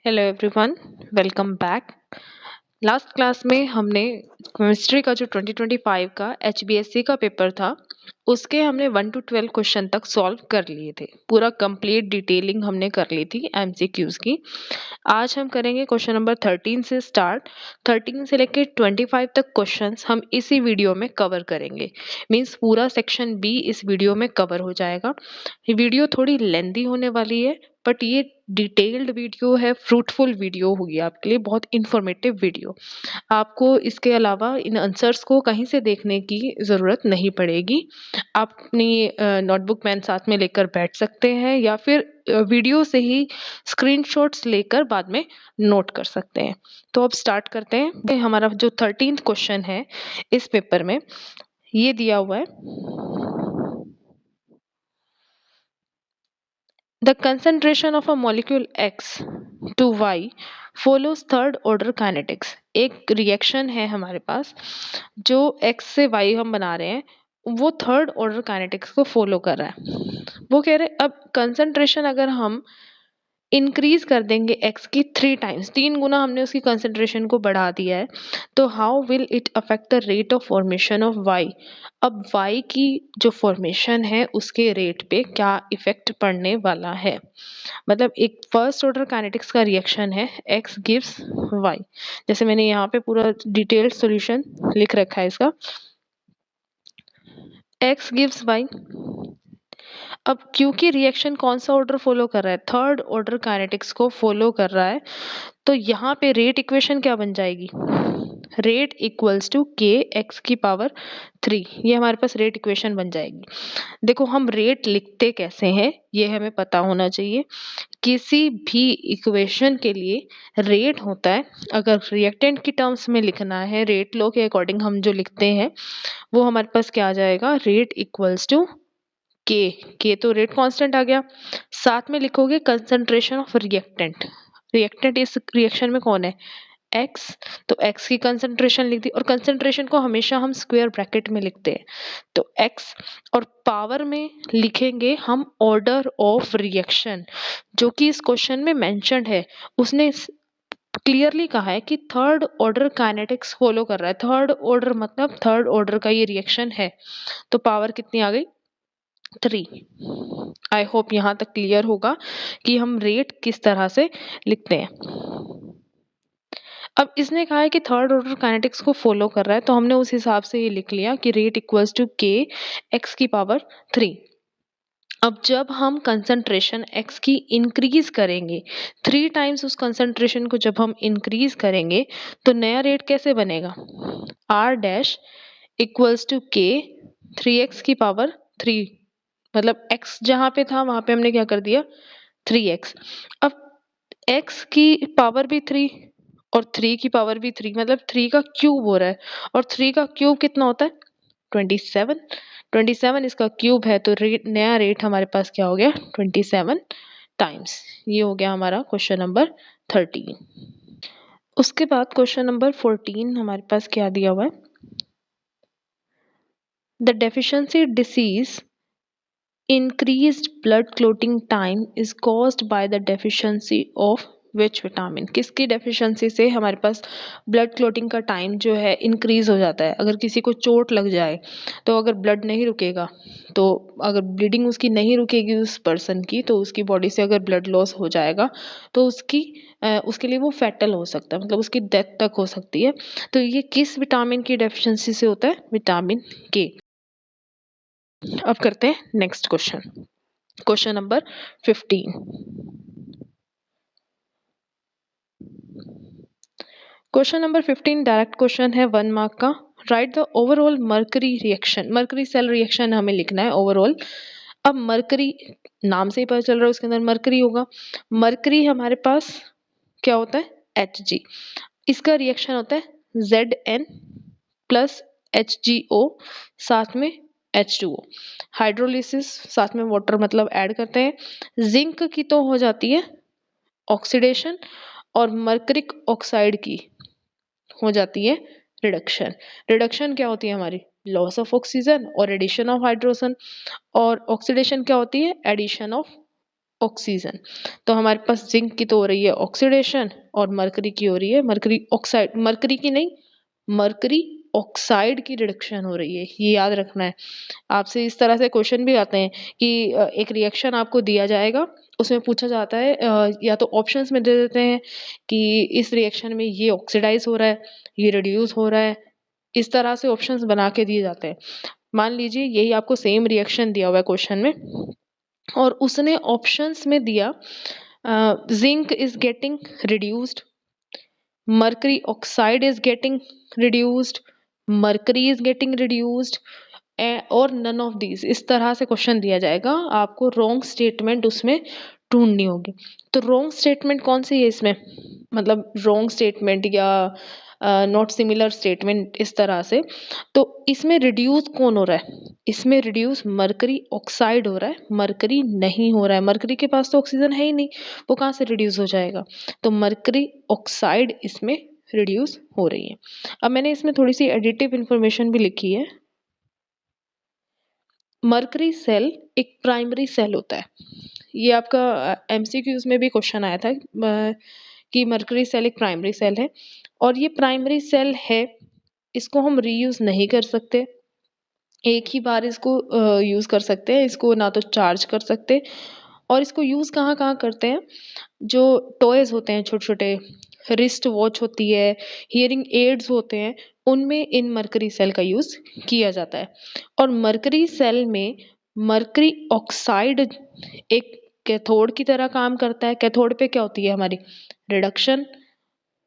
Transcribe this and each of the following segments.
Hello everyone, welcome back. Last class में हमने chemistry का जो 2025 का एचबीएससी का पेपर था उसके हमने 1 to 12 क्वेश्चन तक सॉल्व कर लिए थे। पूरा कंप्लीट डिटेलिंग हमने कर ली थी एमसीक्यूज की। आज हम करेंगे क्वेश्चन नंबर 13 से स्टार्ट। 13 से लेकर 25 तक क्वेश्चंस हम इसी वीडियो में कवर करेंगे। मींस पूरा सेक्शन बी इस वीडियो में कवर हो जाएगा। ये वीडियो थोड़ी लेंदी होने वाली है बट ये डिटेल्ड वीडियो है, फ्रूटफुल वीडियो होगी आपके लिए, बहुत इंफॉर्मेटिव वीडियो। आपको इसके अलावा इन आंसर्स को कहीं से देखने की ज़रूरत नहीं पड़ेगी। आप अपनी नोटबुक पेन साथ में लेकर बैठ सकते हैं या फिर वीडियो से ही स्क्रीनशॉट्स लेकर बाद में नोट कर सकते हैं। तो अब स्टार्ट करते हैं। हमारा जो 13th क्वेश्चन है इस पेपर में ये दिया हुआ है, the concentration of a molecule X to Y follows third order kinetics। एक रिएक्शन है हमारे पास जो X से Y हम बना रहे हैं, वो थर्ड ऑर्डर काइनेटिक्स को फॉलो कर रहा है। वो कह रहे अब कंसंट्रेशन अगर हम इंक्रीज कर देंगे x की 3 टाइम्स, 3 गुना हमने उसकी कंसंट्रेशन को बढ़ा दिया है, तो how will it affect the rate of formation of y। अब y की जो फॉर्मेशन है उसके रेट पे क्या इफेक्ट पड़ने वाला है। मतलब एक फर्स्ट ऑर्डर काइनेटिक्स का रिएक्शन है, x गिव्स y। जैसे मैंने यहाँ पे पूरा डिटेल्ड सॉल्यूशन लिख रखा है इसका, x गिव्स y। अब क्योंकि रिएक्शन कौन सा ऑर्डर फॉलो कर रहा है, थर्ड ऑर्डर काइनेटिक्स को फॉलो कर रहा है, तो यहाँ पे रेट इक्वेशन क्या बन जाएगी, रेट इक्वल्स टू के एक्स की पावर 3। ये हमारे पास रेट इक्वेशन बन जाएगी। देखो हम रेट लिखते कैसे हैं ये हमें पता होना चाहिए। किसी भी इक्वेशन के लिए रेट होता है, अगर रिएक्टेंट की टर्म्स में लिखना है रेट लॉ के अकॉर्डिंग हम जो लिखते हैं वो हमारे पास क्या आ जाएगा, रेट इक्वल्स टू के तो रेट कांस्टेंट आ गया, साथ में लिखोगे कंसंट्रेशन ऑफ रिएक्टेंट। रिएक्टेंट इस रिएक्शन में कौन है, एक्स, तो एक्स की कंसंट्रेशन लिख दी, और कंसंट्रेशन को हमेशा हम स्क्वायर ब्रैकेट में लिखते हैं, तो एक्स, और पावर में लिखेंगे हम ऑर्डर ऑफ रिएक्शन जो कि इस क्वेश्चन में मेंशन्ड है। उसने क्लियरली कहा है कि थर्ड ऑर्डर काइनेटिक्स फॉलो कर रहा है। थर्ड ऑर्डर मतलब थर्ड ऑर्डर का ये रिएक्शन है, तो पावर कितनी आ गई, 3। आई होप यहाँ तक क्लियर होगा कि हम रेट किस तरह से लिखते हैं। अब इसने कहा है कि थर्ड ऑर्डर काइनेटिक्स को फॉलो कर रहा है, तो हमने उस हिसाब से ये लिख लिया कि रेट इक्वल्स टू के एक्स की पावर 3। अब जब हम कंसंट्रेशन x की इंक्रीज करेंगे, 3 टाइम्स उस कंसंट्रेशन को जब हम इंक्रीज करेंगे तो नया रेट कैसे बनेगा, r डैश इक्वल्स टू के 3x की पावर 3। मतलब x जहां पे था वहां पे हमने क्या कर दिया, 3x। अब x की पावर भी 3 और 3 की पावर भी 3, मतलब 3 का क्यूब हो रहा है, और 3 का क्यूब कितना होता है, 27। 27 इसका क्यूब है, तो रेट, नया रेट हमारे पास क्या हो गया, 27 टाइम्स। ये हो गया हमारा क्वेश्चन नंबर 13। उसके बाद क्वेश्चन नंबर 14 हमारे पास क्या दिया हुआ है, the deficiency disease increased blood clotting time is caused by the deficiency of which vitamin। किसकी डेफिशिएंसी से हमारे पास ब्लड क्लोटिंग का टाइम जो है इंक्रीज हो जाता है। अगर किसी को चोट लग जाए तो अगर ब्लड नहीं रुकेगा, तो अगर ब्लीडिंग उसकी नहीं रुकेगी उस पर्सन की, तो उसकी बॉडी से अगर ब्लड लॉस हो जाएगा तो उसके लिए वो फैटल हो सकता है, मतलब उसकी डेथ तक हो सकती है। तो ये किस विटामिन की डेफिशिएंसी से होता है, विटामिन के। अब करते हैं next question, question number 15। Question number 15 direct question है, 1 मार्क का। Write the overall mercury reaction, mercury cell reaction हमें लिखना है ओवरऑल। अब मर्करी नाम से ही पता चल रहा है उसके अंदर मर्करी होगा। मर्करी हमारे पास क्या होता है, Hg। इसका रिएक्शन होता है Zn प्लस HgO साथ में H2O। हाइड्रोलिसिस साथ में वाटर मतलब ऐड करते हैं। जिंक की तो हो जाती है ऑक्सीडेशन, और मर्करिक ऑक्साइड की हो जाती है रिडक्शन। रिडक्शन क्या होती है हमारी, लॉस ऑफ ऑक्सीजन और एडिशन ऑफ हाइड्रोजन, और ऑक्सीडेशन क्या होती है, एडिशन ऑफ ऑक्सीजन। तो हमारे पास जिंक की तो हो रही है ऑक्सीडेशन और मरकरी की हो रही है मरकरी ऑक्साइड, मरकरी की नहीं, मरकरी ऑक्साइड की रिडक्शन हो रही है, ये याद रखना है। आपसे इस तरह से क्वेश्चन भी आते हैं कि एक रिएक्शन आपको दिया जाएगा, उसमें पूछा जाता है या तो ऑप्शंस में दे देते हैं कि इस रिएक्शन में ये ऑक्सीडाइज हो रहा है, ये रिड्यूस हो रहा है, इस तरह से ऑप्शंस बना के दिए जाते हैं। मान लीजिए यही आपको सेम रिएक्शन दिया हुआ है क्वेश्चन में और उसने ऑप्शंस में दिया zinc is getting reduced, mercury oxide is getting reduced, mercury is getting reduced और none of these, इस तरह से क्वेश्चन दिया जाएगा, आपको रॉन्ग स्टेटमेंट उसमें ढूंढनी होगी। तो रॉन्ग स्टेटमेंट कौन सी है इसमें, मतलब रॉन्ग स्टेटमेंट या नॉट सिमिलर स्टेटमेंट इस तरह से। तो इसमें रिड्यूस कौन हो रहा है, इसमें रिड्यूस मरकरी ऑक्साइड हो रहा है, मरकरी नहीं हो रहा है, मरकरी के पास तो ऑक्सीजन है ही नहीं, वो कहाँ से रिड्यूस हो जाएगा। तो मरकरी ऑक्साइड इसमें रिड्यूस हो रही है। अब मैंने इसमें थोड़ी सी एडिटिव इंफॉर्मेशन भी लिखी है। मरकरी सेल एक प्राइमरी सेल होता है, ये आपका एमसीक्यूज में भी क्वेश्चन आया था कि मरकरी सेल एक प्राइमरी सेल है और ये प्राइमरी सेल है, इसको हम रीयूज नहीं कर सकते, एक ही बार इसको यूज कर सकते हैं, इसको ना तो चार्ज कर सकते। और इसको यूज कहाँ कहाँ करते हैं, जो टॉयज होते हैं छोटे छोटे, रिस्ट वॉच होती है, हियरिंग एड्स होते हैं, उनमें इन मरकरी सेल का यूज किया जाता है। और मरकरी सेल में मरकरी ऑक्साइड एक कैथोड की तरह काम करता है। कैथोड पे क्या होती है हमारी रिडक्शन,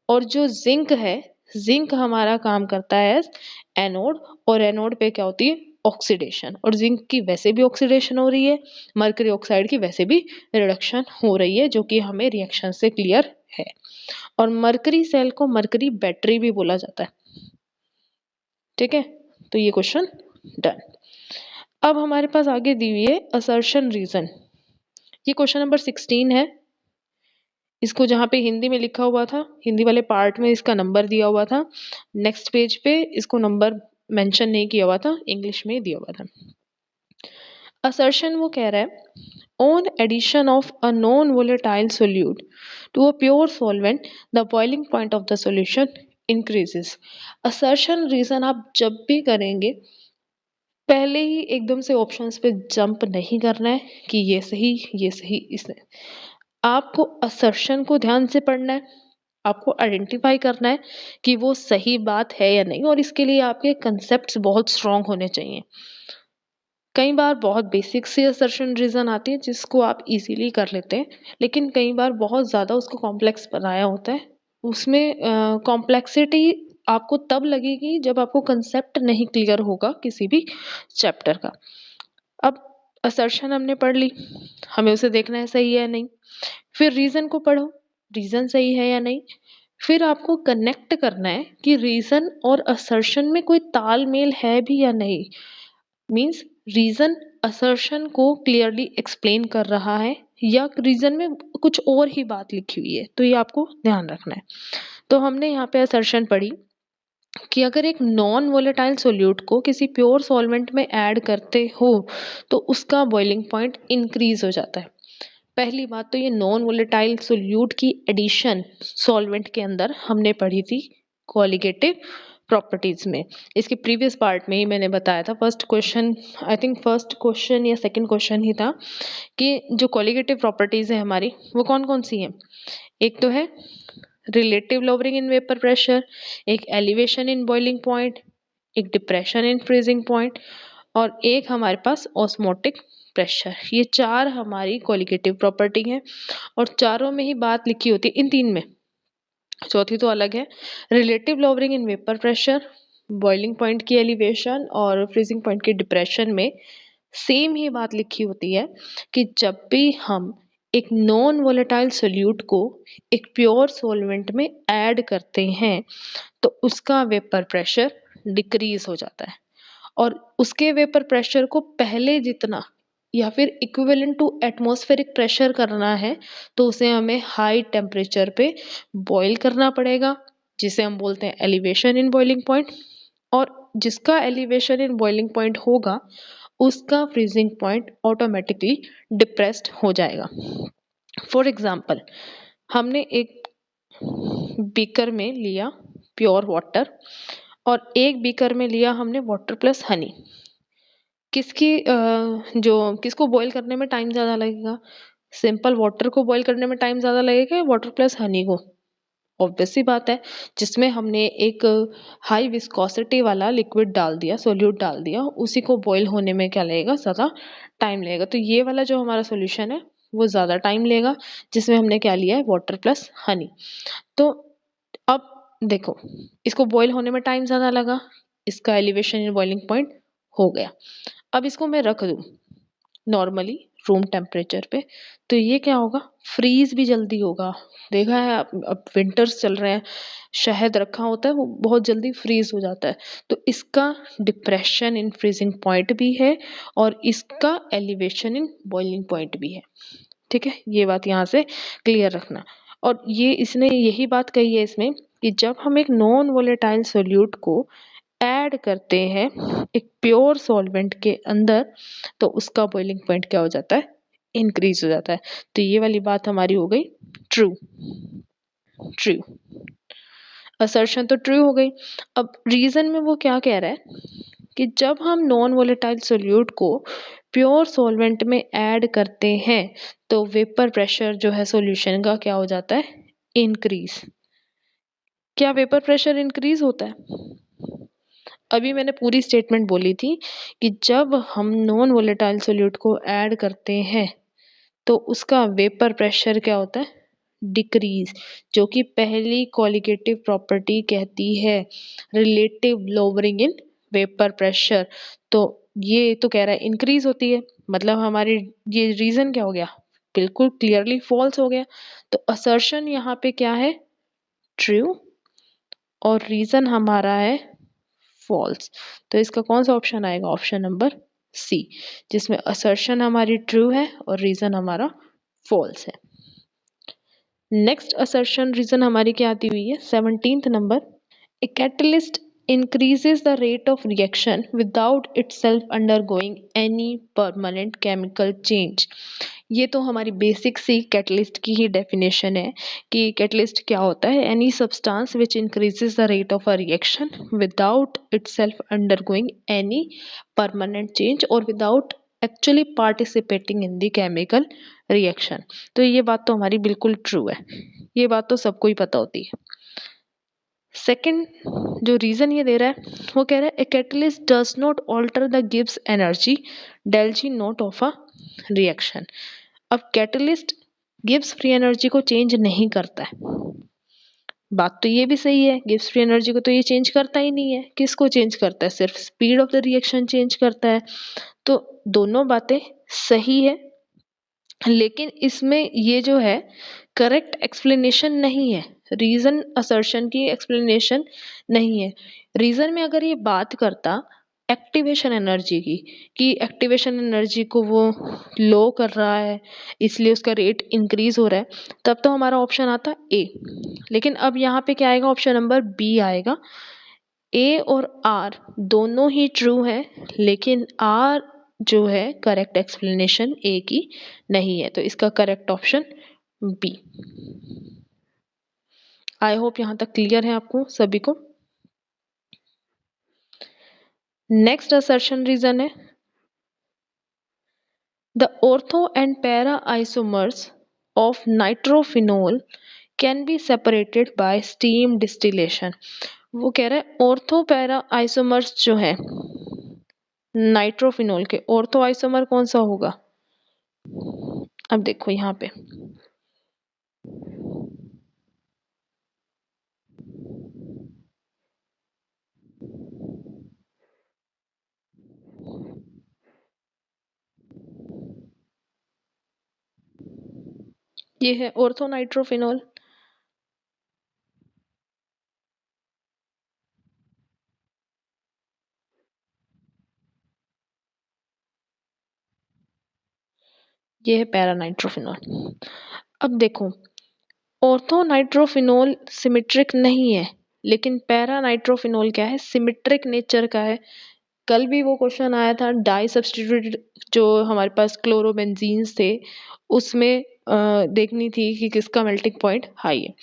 और जो जिंक है, जिंक हमारा काम करता है एनोड, और एनोड पे क्या होती है ऑक्सीडेशन, और जिंक की वैसे भी ऑक्सीडेशन हो रही है, मरकरी ऑक्साइड की वैसे भी रिडक्शन हो रही है, जो कि हमें रिएक्शन से क्लियर है। और मरकरी सेल को मरकरी बैटरी भी बोला जाता है। ठीक है, तो ये क्वेश्चन डन। अब हमारे पास आगे दी हुई है असर्शन रीजन, ये क्वेश्चन नंबर 16 है। इसको जहाँ पे हिंदी में लिखा हुआ था, हिंदी वाले पार्ट में इसका नंबर दिया हुआ था, नेक्स्ट पेज पे इसको नंबर मेंशन नहीं किया हुआ था, इंग्लिश में दिया हुआ था। असर्शन वो कह रहा है on addition of a non volatile solute to a pure solvent the boiling point of the solution increases. Assertion reason आप जब भी करेंगे पहले ही एकदम से ऑप्शंस पे जंप नहीं करना है कि ये सही इसने, आपको असर्शन को ध्यान से पढ़ना है, आपको आइडेंटिफाई करना है कि वो सही बात है या नहीं, और इसके लिए आपके कंसेप्ट्स बहुत स्ट्रांग होने चाहिए। कई बार बहुत बेसिक सी असर्शन रीजन आती है जिसको आप इजीली कर लेते हैं, लेकिन कई बार बहुत ज़्यादा उसको कॉम्प्लेक्स बनाया होता है, उसमें कॉम्प्लेक्सिटी आपको तब लगेगी जब आपको कंसेप्ट नहीं क्लियर होगा किसी भी चैप्टर का। अब असर्शन हमने पढ़ ली, हमें उसे देखना है सही है या नहीं, फिर रीजन को पढ़ो, रीजन सही है या नहीं, फिर आपको कनेक्ट करना है कि रीजन और असर्शन में कोई तालमेल है भी या नहीं, मीन्स रीजन असर्शन को क्लियरली एक्सप्लेन कर रहा है या रीजन में कुछ और ही बात लिखी हुई है, तो ये आपको ध्यान रखना है। तो हमने यहाँ पे असर्शन पढ़ी कि अगर एक नॉन वोलेटाइल सोल्यूट को किसी प्योर सॉल्वेंट में ऐड करते हो तो उसका बॉइलिंग पॉइंट इंक्रीज हो जाता है। पहली बात तो ये नॉन वोलेटाइल सोल्यूट की एडिशन सॉल्वेंट के अंदर हमने पढ़ी थी कोलिगेटिव प्रॉपर्टीज में, इसके प्रीवियस पार्ट में ही मैंने बताया था, first question, I think first question या सेकंड क्वेश्चन ही था कि जो कोलिगेटिव प्रॉपर्टीज है हमारी वो कौन कौन सी हैं। एक तो है relative lowering in vapour pressure, एक एलिवेशन इन बॉइलिंग पॉइंट, एक डिप्रेशन इन फ्रीजिंग पॉइंट, और एक हमारे पास ऑस्मोटिक प्रेशर। ये चार हमारी कोलिगेटिव प्रॉपर्टी है और चारों में ही बात लिखी होती है, इन तीन में, चौथी तो अलग है। Relative lowering in vapour pressure, boiling point की एलिवेशन और फ्रीजिंग पॉइंट की डिप्रेशन में सेम ही बात लिखी होती है कि जब भी हम एक नॉन वोलेटाइल सोल्यूट को एक प्योर सॉल्वेंट में ऐड करते हैं तो उसका वेपर प्रेशर डिक्रीज हो जाता है, और उसके वेपर प्रेशर को पहले जितना या फिर इक्विवेलेंट टू एटमॉस्फेरिक प्रेशर करना है तो उसे हमें हाई टेम्परेचर पे बॉईल करना पड़ेगा, जिसे हम बोलते हैं एलिवेशन इन बॉइलिंग पॉइंट। और जिसका एलिवेशन इन बॉइलिंग पॉइंट होगा उसका फ्रीजिंग पॉइंट ऑटोमेटिकली डिप्रेस्ड हो जाएगा। फॉर एग्जाम्पल, हमने एक बीकर में लिया प्योर वाटर और एक बीकर में लिया हमने वाटर प्लस हनी। किसको बॉईल करने में टाइम ज़्यादा लगेगा? सिंपल वाटर को बॉईल करने में टाइम ज़्यादा लगेगा या वाटर प्लस हनी को? ऑब्वियस सी बात है, जिसमें हमने एक हाई विस्कोसिटी वाला लिक्विड डाल दिया, सोल्यूट डाल दिया, उसी को बॉईल होने में क्या लगेगा? ज़्यादा टाइम लगेगा। तो ये वाला जो हमारा सॉल्यूशन है वो ज़्यादा टाइम लेगा, जिसमें हमने क्या लिया है? Water plus Honey. तो अब देखो, इसको बॉईल होने में टाइम ज़्यादा लगा, इसका एलिवेशन इन बॉइलिंग पॉइंट हो गया। अब इसको मैं रख दूँ नॉर्मली रूम टेम्परेचर पे, तो ये क्या होगा? फ्रीज भी जल्दी होगा। देखा है अब विंटर्स चल रहे हैं, शहद रखा होता है वो बहुत जल्दी फ्रीज हो जाता है। तो इसका डिप्रेशन इन फ्रीजिंग पॉइंट भी है और इसका एलिवेशन इन बॉइलिंग पॉइंट भी है। ठीक है, ये बात यहाँ से क्लियर रखना। और ये इसने यही बात कही है इसमें कि जब हम एक नॉन वोलेटाइल सोल्यूट को ऐड करते हैं एक प्योर सॉल्वेंट के अंदर, तो उसका बॉइलिंग पॉइंट क्या हो जाता है? इंक्रीज हो जाता है। तो ये वाली बात हमारी हो गई ट्रू। ट्रू असर्शन तो ट्रू हो गई। अब रीजन में वो क्या कह रहा है कि जब हम नॉन वोलेटाइल सोल्यूट को प्योर सॉल्वेंट में ऐड करते हैं तो वेपर प्रेशर जो है सॉल्यूशन का क्या हो जाता है? इंक्रीज। क्या वेपर प्रेशर इंक्रीज होता है? अभी मैंने पूरी स्टेटमेंट बोली थी कि जब हम नॉन वोलेटाइल सोल्यूट को ऐड करते हैं तो उसका वेपर प्रेशर क्या होता है? डिक्रीज, जो कि पहली क्वालिटेटिव प्रॉपर्टी कहती है relative lowering in vapour pressure. तो ये तो कह रहा है इंक्रीज होती है, मतलब हमारी ये रीजन क्या हो गया? बिल्कुल क्लियरली फॉल्स हो गया। तो असर्शन यहाँ पे क्या है? ट्रू, और रीजन हमारा है फॉल्स। तो इसका कौन सा ऑप्शन आएगा? ऑप्शन नंबर सी, जिसमें असर्शन हमारी ट्रू है और रीजन हमारा फॉल्स है। नेक्स्ट असर्शन रीजन हमारी क्या आती हुई है? 17th number, a catalyst increases the rate of reaction without itself undergoing any permanent chemical change। ये तो हमारी बेसिक सी कैटलिस्ट की ही डेफिनेशन है कि कैटलिस्ट क्या होता है? Any substance which increases the rate of a reaction without itself undergoing any permanent change और without actually participating in the chemical reaction. तो ये बात तो हमारी बिल्कुल ट्रू है, ये बात तो सबको ही पता होती है। सेकंड जो रीजन ये दे रहा है वो कह रहा है a catalyst does not alter the Gibbs energy del G naught of a reaction. अब कैटलिस्ट गिब्स फ्री एनर्जी को चेंज नहीं करता है, बात तो ये भी सही है, गिब्स फ्री एनर्जी को तो ये चेंज करता ही नहीं है। किसको चेंज करता है? सिर्फ speed of the reaction change करता है। तो दोनों बातें सही है, लेकिन इसमें ये जो है करेक्ट एक्सप्लेनेशन नहीं है, रीजन असर्शन की एक्सप्लेनेशन नहीं है। रीजन में अगर ये बात करता एक्टिवेशन एनर्जी की, कि एक्टिवेशन एनर्जी को वो लो कर रहा है इसलिए उसका रेट इंक्रीज हो रहा है, तब तो हमारा ऑप्शन आता ए। लेकिन अब यहाँ पे क्या आएगा? ऑप्शन नंबर बी आएगा। ए और आर दोनों ही ट्रू है, लेकिन आर जो है करेक्ट एक्सप्लेनेशन ए की नहीं है, तो इसका correct option B. I hope यहां तक क्लियर है आपको सभी को। नेक्स्ट असर्शन रीजन है the ortho and para isomers of nitrophenol can be separated by steam distillation. वो कह रहा है ऑर्थो पैरा आइसोमर्स जो है नाइट्रोफिनोल के, ऑर्थो आइसोमर कौन सा होगा? अब देखो यहाँ पे ये है ऑर्थो नाइट्रोफिनोल। ये है पैरानाइट्रोफिनोल। अब देखो ऑर्थो नाइट्रोफिनोल सिमेट्रिक नहीं है, लेकिन पैरानाइट्रोफिनोल क्या है? सिमेट्रिक नेचर का है। कल भी वो क्वेश्चन आया था, डाई सब्स्टिट्यूटेड जो हमारे पास क्लोरोबेंजीन्स थे उसमें देखनी थी कि किसका मेल्टिंग पॉइंट हाई है।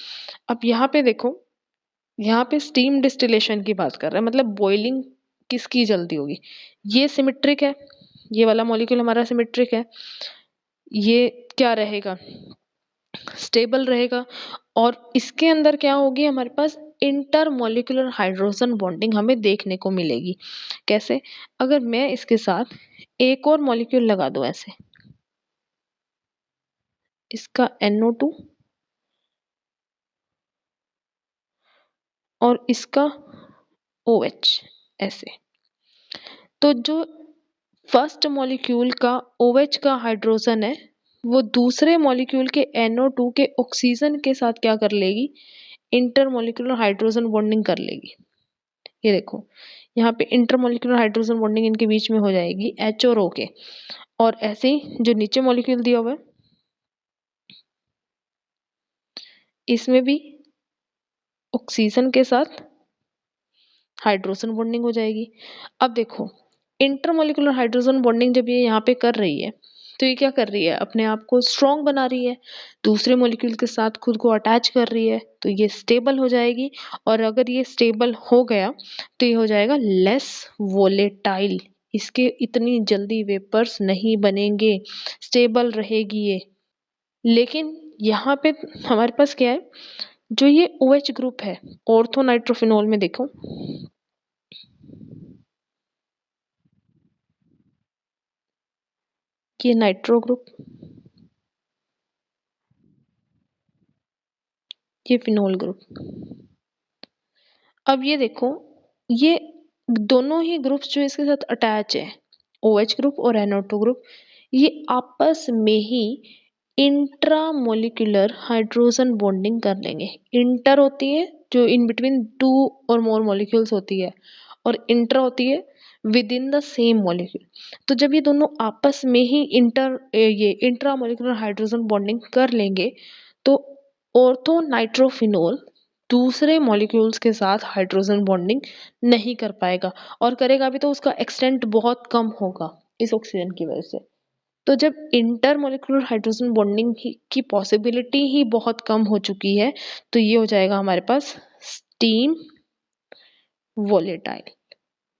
अब यहाँ पे देखो, यहाँ पे स्टीम डिस्टिलेशन की बात कर रहे हैं, मतलब बॉइलिंग किसकी जल्दी होगी। ये सिमेट्रिक है, ये वाला मॉलिक्यूल हमारा सिमेट्रिक है, ये क्या रहेगा, स्टेबल रहेगा। और इसके अंदर क्या होगी, हमारे पास इंटरमॉलिक्यूलर हाइड्रोजन बॉन्डिंग हमें देखने को मिलेगी। कैसे, अगर मैं इसके साथ एक और मॉलिक्यूल लगा दूं ऐसे, इसका NO2 और इसका OH ऐसे, तो जो फर्स्ट मॉलिक्यूल का OH का हाइड्रोजन है वो दूसरे मॉलिक्यूल के NO2 के ऑक्सीजन के साथ क्या कर लेगी, इंटरमॉलिक्यूलर हाइड्रोजन बॉन्डिंग कर लेगी। ये देखो, यहाँ पे इंटरमॉलिक्यूलर हाइड्रोजन बॉन्डिंग इनके बीच में हो जाएगी H और O के। और ऐसे ही जो नीचे मॉलिक्यूल दिया हुआ है इसमें भी ऑक्सीजन के साथ हाइड्रोजन बॉन्डिंग हो जाएगी। अब देखो, इंटरमॉलिक्यूलर हाइड्रोजन बॉन्डिंग जब ये यहाँ पे कर रही है तो ये क्या कर रही है, अपने आप को स्ट्रॉन्ग बना रही है, दूसरे मॉलिक्यूल के साथ खुद को अटैच कर रही है, तो ये स्टेबल हो जाएगी। और अगर ये स्टेबल हो गया तो ये हो जाएगा लेस वोलेटाइल, इसके इतनी जल्दी वेपर्स नहीं बनेंगे, स्टेबल रहेगी ये। लेकिन यहाँ पे हमारे पास क्या है, जो ये OH ग्रुप है ऑर्थो नाइट्रोफिनॉल में, देखो ये नाइट्रो ग्रुप, ये फिनोल ग्रुप। अब ये देखो, ये दोनों ही ग्रुप्स जो इसके साथ अटैच है, OH ग्रुप और NO2 ग्रुप, ये आपस में ही इंट्रामोलिकुलर हाइड्रोजन बॉन्डिंग कर लेंगे। इंटर होती है जो इन बिटवीन टू और मोर मॉलिक्यूल्स होती है, और इंट्रा होती है with in the same molecule. तो जब ये दोनों आपस में ही ये इंट्रामोलिकुलर हाइड्रोजन बॉन्डिंग कर लेंगे तो ऑर्थो नाइट्रोफिनोल दूसरे मॉलिक्यूल्स के साथ हाइड्रोजन बॉन्डिंग नहीं कर पाएगा, और करेगा भी तो उसका एक्सटेंट बहुत कम होगा इस ऑक्सीजन की वजह से। तो जब इंटरमॉलिक्यूलर हाइड्रोजन बॉन्डिंग की पॉसिबिलिटी ही बहुत कम हो चुकी है तो ये हो जाएगा हमारे पास स्टीम वोलेटाइल।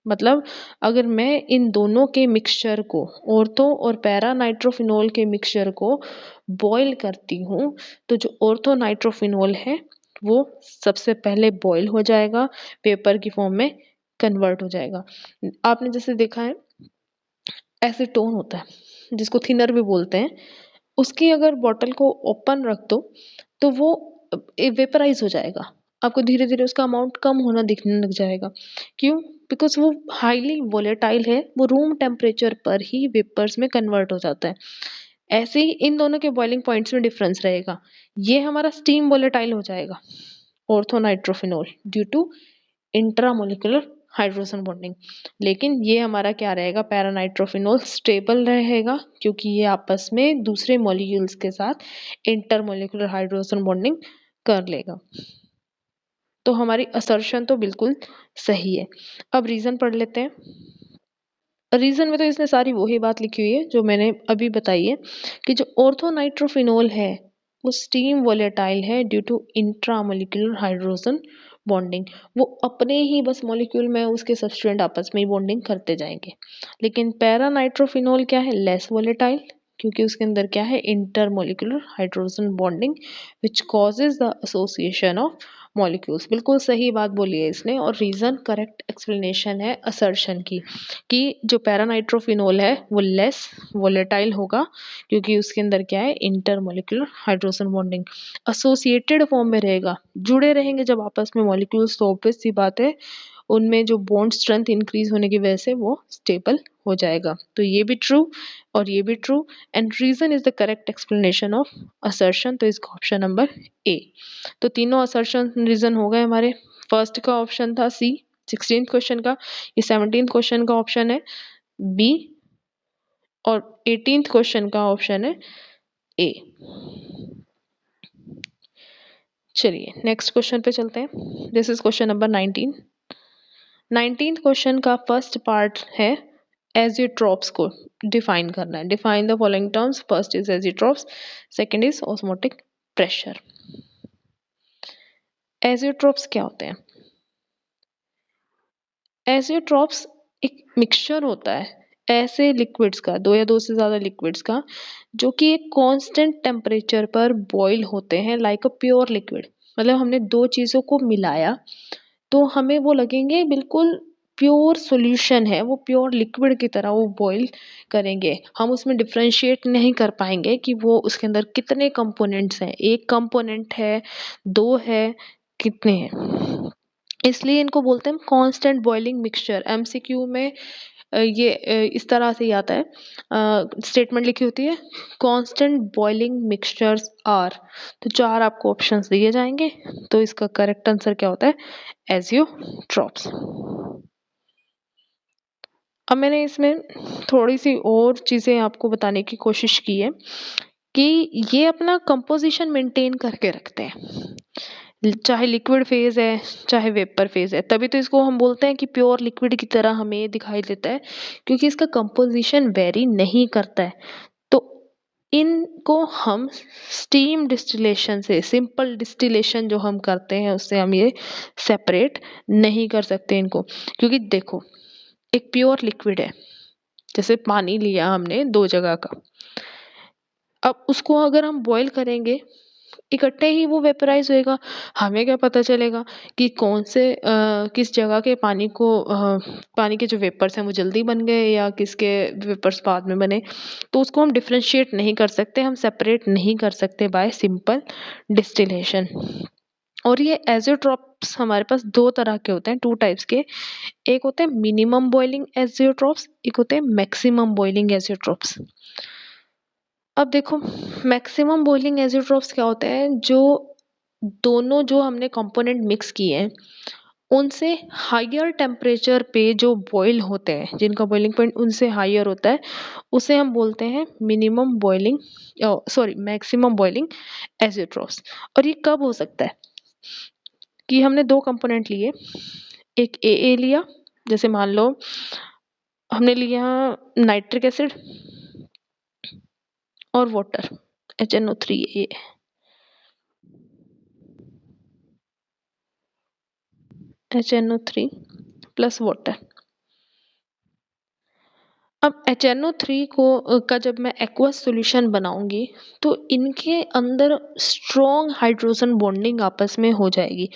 मतलब अगर मैं इन दोनों के मिक्सचर को, ऑर्थो और पैरा नाइट्रोफिनोल के मिक्सचर को बॉईल करती हूँ तो जो ऑर्थो नाइट्रोफिनोल है वो सबसे पहले बॉईल हो जाएगा, पेपर की फॉर्म में कन्वर्ट हो जाएगा। आपने जैसे देखा है एसीटोन होता है जिसको थिनर भी बोलते हैं, उसकी अगर बॉटल को ओपन रख दो तो वो वेपराइज हो जाएगा, आपको धीरे धीरे उसका अमाउंट कम होना दिखने लग जाएगा। क्यों, बिकॉज वो हाईली वोलेटाइल है, वो रूम टेम्परेचर पर ही वेपर्स में कन्वर्ट हो जाता है। ऐसे ही इन दोनों के बॉइलिंग पॉइंट्स में डिफरेंस रहेगा। ये हमारा स्टीम वोलेटाइल हो जाएगा orthonitrophenol due to intramolecular hydrogen bonding, लेकिन ये हमारा क्या रहेगा, पैरानाइट्रोफिनोल स्टेबल रहेगा क्योंकि ये आपस में दूसरे मॉलिक्यूल्स के साथ इंटरमोलिकुलर हाइड्रोजन बॉन्डिंग कर लेगा। तो हमारी असर्शन तो बिल्कुल सही है। अब रीजन पढ़ लेते हैं। रीजन में तो इसने सारी वही बात लिखी हुई है जो मैंने अभी बताई है कि जो ऑर्थोनाइट्रोफिनोल है वो स्टीम वोलेटाइल है due to intramolecular hydrogen bonding. वो अपने ही बस मॉलिक्यूल में उसके सब्सटेंट आपस में ही बॉन्डिंग करते जाएंगे। लेकिन पैरानाइट्रोफिनोल क्या है, लेस वोलेटाइल, क्योंकि उसके अंदर क्या है, intermolecular hydrogen bonding which causes the association of molecules. बिल्कुल सही बात बोली है इसने, और रीजन करेक्ट एक्सप्लेनेशन है असर्शन की कि जो पैरानाइट्रोफिनोल है वो लेस वोलेटाइल होगा क्योंकि उसके अंदर क्या है, intermolecular hydrogen bonding, associated form में रहेगा, जुड़े रहेंगे जब आपस में मॉलिक्यूल्स तो ऑब्वियस सी बात है उनमें जो बॉन्ड स्ट्रेंथ इंक्रीज होने की वजह से वो स्टेबल हो जाएगा। तो ये भी ट्रू और ये भी true, and reason is the correct explanation of assertion, तो इसका ऑप्शन नंबर ए। तो तीनों असर्शन रीजन हो गए हमारे। फर्स्ट का ऑप्शन था सी 16th क्वेश्चन का, ये 17th क्वेश्चन का ऑप्शन है बी, और 18th क्वेश्चन का ऑप्शन है ए। चलिए नेक्स्ट क्वेश्चन पे चलते हैं। This is question number 19। 19th question का फर्स्ट पार्ट है एजियोट्रॉप्स को डिफाइन करना है। Define the following terms. First is azeotropes, second is osmotic pressure. Azeotropes क्या होते हैं? एजियोट्रॉप्स एक मिक्सचर होता है ऐसे लिक्विड्स का, दो या दो से ज्यादा लिक्विड्स का, जो कि एक कांस्टेंट टेम्परेचर पर बॉईल होते हैं लाइक अ प्योर लिक्विड। मतलब हमने दो चीजों को मिलाया तो हमें वो लगेंगे बिल्कुल प्योर सॉल्यूशन है, वो प्योर लिक्विड की तरह वो बॉईल करेंगे। हम उसमें डिफरेंशिएट नहीं कर पाएंगे कि वो उसके अंदर कितने कंपोनेंट्स हैं, एक कंपोनेंट है, दो है, कितने हैं। इसलिए इनको बोलते हैं कांस्टेंट बॉइलिंग मिक्सचर। एमसीक्यू में ये इस तरह से ही आता है, स्टेटमेंट लिखी होती है कांस्टेंट बॉइलिंग मिक्सचर्स आर। तो चार आपको ऑप्शंस दिए जाएंगे, तो इसका करेक्ट आंसर क्या होता है? एजियोट्रॉप्स। अब मैंने इसमें थोड़ी सी और चीजें आपको बताने की कोशिश की है कि ये अपना कंपोजिशन मेंटेन करके रखते हैं, चाहे लिक्विड फेज है चाहे वेपर फेज है। तभी तो इसको हम बोलते हैं कि प्योर लिक्विड की तरह हमें दिखाई देता है, क्योंकि इसका कंपोजिशन वेरी नहीं करता है। तो इनको हम स्टीम डिस्टिलेशन से, सिंपल डिस्टिलेशन जो हम करते हैं उससे हम ये सेपरेट नहीं कर सकते इनको। क्योंकि देखो, एक प्योर लिक्विड है, जैसे पानी लिया हमने दो जगह का, अब उसको अगर हम बॉईल करेंगे इकट्ठे ही वो वेपराइज होएगा। हमें क्या पता चलेगा कि कौन से किस जगह के पानी को पानी के जो वेपर्स हैं वो जल्दी बन गए या किसके वेपर्स बाद में बने। तो उसको हम डिफरेंशिएट नहीं कर सकते, हम सेपरेट नहीं कर सकते बाय सिंपल डिस्टिलेशन। और ये एजियोट्रॉप्स हमारे पास दो तरह के होते हैं, टू टाइप्स के। एक होते हैं मिनिमम बॉइलिंग एजियोट्रॉप्स, एक होते हैं मैक्सिमम बॉइलिंग एजियोट्रॉप्स। अब देखो, मैक्सिमम बॉइलिंग एजियोट्रॉप्स क्या होते हैं? जो दोनों जो हमने कंपोनेंट मिक्स किए हैं उनसे हायर टेम्परेचर पे जो बॉईल होते हैं, जिनका बॉइलिंग पॉइंट उनसे हायर होता है, उसे हम बोलते हैं minimum boiling, sorry maximum boiling azeotropes. और ये कब हो सकता है कि हमने दो कंपोनेंट लिए, एक ए लिया, जैसे मान लो हमने लिया नाइट्रिक एसिड और water HNO3 HNO3 plus water. अब HNO3 को का जब मैं एक्वस सॉल्यूशन बनाऊंगी तो इनके अंदर स्ट्रॉन्ग हाइड्रोजन बॉन्डिंग आपस में हो जाएगी।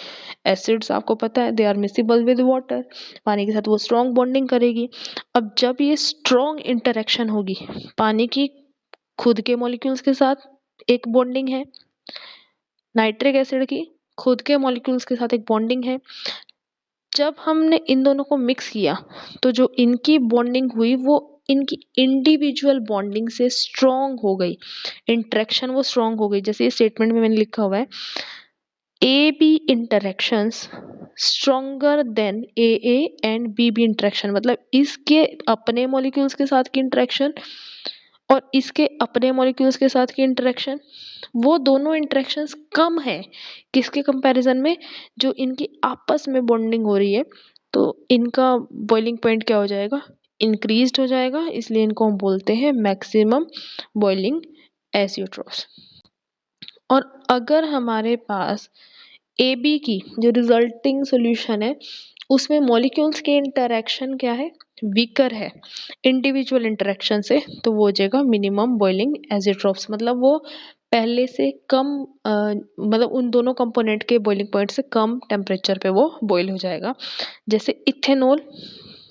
एसिड्स आपको पता है they are miscible with water, पानी के साथ वो स्ट्रॉन्ग बॉन्डिंग करेगी। अब जब ये स्ट्रॉन्ग इंटरेक्शन होगी, पानी की खुद के मॉलिक्यूल्स के साथ एक बॉन्डिंग है, नाइट्रिक एसिड की खुद के मॉलिक्यूल्स के साथ एक बॉन्डिंग है। जब हमने इन दोनों को मिक्स किया तो जो इनकी बॉन्डिंग हुई वो इनकी इंडिविजुअल बॉन्डिंग से स्ट्रॉन्ग हो गई, इंटरेक्शन वो स्ट्रॉन्ग हो गई। जैसे ये स्टेटमेंट में मैंने लिखा हुआ है A B interactions stronger than A and B interaction. मतलब इसके अपने मॉलिक्यूल्स के साथ की इंटरेक्शन और इसके अपने मॉलिक्यूल्स के साथ की इंटरेक्शन, वो दोनों इंटरेक्शंस कम है किसके कंपैरिजन में? जो इनकी आपस में बॉन्डिंग हो रही है। तो इनका बॉइलिंग पॉइंट क्या हो जाएगा? इंक्रीज्ड हो जाएगा। इसलिए इनको हम बोलते हैं मैक्सिमम बॉइलिंग एजियोट्रॉप्स। और अगर हमारे पास ए बी की जो रिजल्टिंग सॉल्यूशन है उसमें मॉलिक्यूल्स के इंटरेक्शन क्या है? वीकर है इंडिविजुअल इंटरेक्शन से, तो वो हो जाएगा मिनिमम बॉइलिंग एजियोट्रॉप्स। मतलब वो पहले से कम मतलब उन दोनों कंपोनेंट के बॉइलिंग पॉइंट से कम टेम्परेचर पे वो बॉईल हो जाएगा। जैसे इथेनॉल,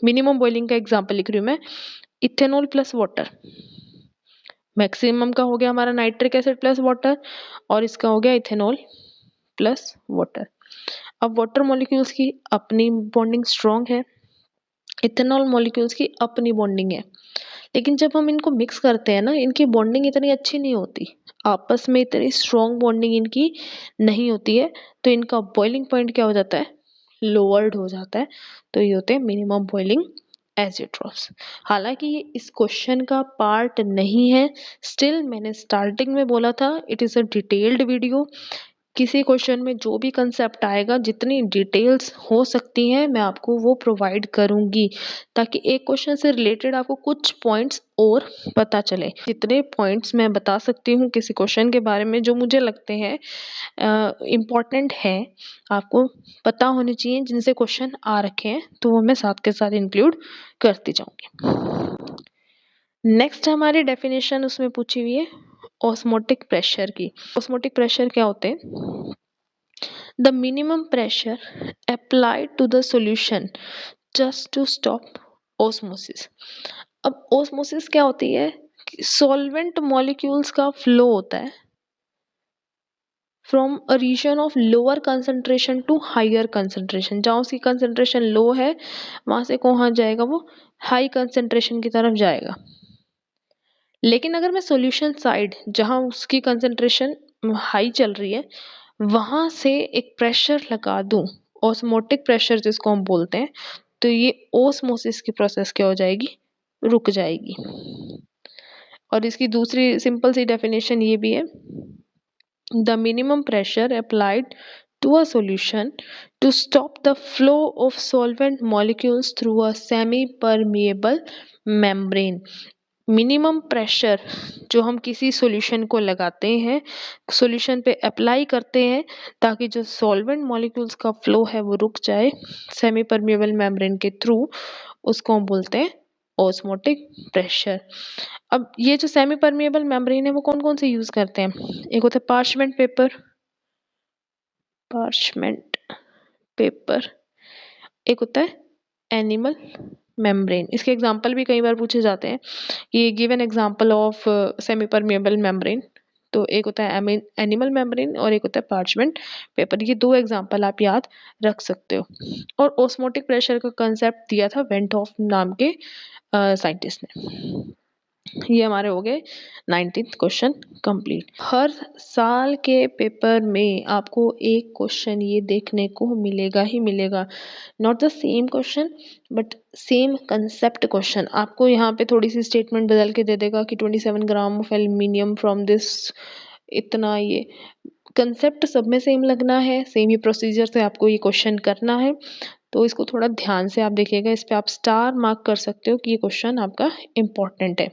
मिनिमम बॉइलिंग का एग्जांपल लिख रही हूँ मैं। इथेनॉल प्लस वाटर, मैक्सिमम का हो गया हमारा नाइट्रिक एसिड प्लस वाटर, और इसका हो गया इथेनॉल प्लस वाटर। अब वाटर मॉलिक्यूल्स की अपनी बॉन्डिंग स्ट्रॉन्ग है, इथेनॉल मॉलिक्यूल्स की अपनी बॉन्डिंग है, लेकिन जब हम इनको मिक्स करते हैं ना इनकी बॉन्डिंग इतनी अच्छी नहीं होती, आपस में इतनी स्ट्रॉन्ग बॉन्डिंग इनकी नहीं होती है। तो इनका बॉइलिंग पॉइंट क्या हो जाता है? लोअर्ड हो जाता है। तो ये होते हैं मिनिमम बॉइलिंग एजियोट्रॉप्स। हालांकि ये इस क्वेश्चन का पार्ट नहीं है, स्टिल मैंने स्टार्टिंग में बोला था it is a detailed video. किसी क्वेश्चन में जो भी कंसेप्ट आएगा, जितनी डिटेल्स हो सकती हैं मैं आपको वो प्रोवाइड करूंगी, ताकि एक क्वेश्चन से रिलेटेड आपको कुछ पॉइंट्स और पता चले। जितने पॉइंट्स मैं बता सकती हूँ किसी क्वेश्चन के बारे में जो मुझे लगते हैं इम्पॉर्टेंट है, आपको पता होने चाहिए, जिनसे क्वेश्चन आ रखे हैं, तो वो मैं साथ के साथ इंक्लूड करती जाऊंगी। नेक्स्ट हमारी डेफिनेशन उसमें पूछी हुई है ऑस्मोटिक प्रेशर की। ऑस्मोटिक प्रेशर क्या होते हैं? The minimum pressure applied to the solution just to stop osmosis. अब ऑस्मोसिस क्या होती है? सॉल्वेंट मॉलिक्यूल्स का फ्लो होता है from a region of lower concentration to higher concentration. जहाँ उसकी कंसंट्रेशन लो है वहां से कहाँ जाएगा? वो हाई कंसंट्रेशन की तरफ जाएगा। लेकिन अगर मैं सॉल्यूशन साइड, जहाँ उसकी कंसंट्रेशन हाई चल रही है, वहां से एक प्रेशर लगा दूं, ऑस्मोटिक प्रेशर जिसको हम बोलते हैं, तो ये ओस्मोसिस की प्रोसेस क्या हो जाएगी? रुक जाएगी। और इसकी दूसरी सिंपल सी डेफिनेशन ये भी है, the minimum pressure applied to a solution to stop the flow of solvent molecules through a semi-permeable membrane। Minimum pressure जो हम किसी सॉल्यूशन को लगाते हैं, सॉल्यूशन पे अप्लाई करते हैं, ताकि जो सॉल्वेंट मॉलिक्यूल्स का फ्लो है वो रुक जाए सेमी परमिएबल मेम्ब्रेन के थ्रू, उसको हम बोलते हैं ऑस्मोटिक प्रेशर। अब ये जो सेमी परमिएबल मेम्ब्रेन है वो कौन कौन से यूज करते हैं? एक होता है पार्चमेंट पेपर, पार्चमेंट पेपर, एक होता है एनिमल मेम्ब्रेन। इसके एग्जांपल भी कई बार पूछे जाते हैं कि give an example of semi permeable membrane. तो एक होता है एनिमल मेम्ब्रेन और एक होता है पार्चमेंट पेपर। ये दो एग्जांपल आप याद रख सकते हो। और ऑस्मोटिक प्रेशर का कंसेप्ट दिया था वेंट हॉफ नाम के साइंटिस्ट ने। ये हमारे हो गए 19th क्वेश्चन कंप्लीट। हर साल के पेपर में आपको एक क्वेश्चन ये देखने को मिलेगा ही मिलेगा, not the same question but same concept question. आपको यहाँ पे थोड़ी सी स्टेटमेंट बदल के दे देगा कि 27 gram of aluminium from this, इतना। ये कंसेप्ट सब में सेम लगना है, सेम ही प्रोसीजर से आपको ये क्वेश्चन करना है। तो इसको थोड़ा ध्यान से आप देखिएगा, इस पे आप स्टार मार्क कर सकते हो कि ये क्वेश्चन आपका इम्पोर्टेंट है।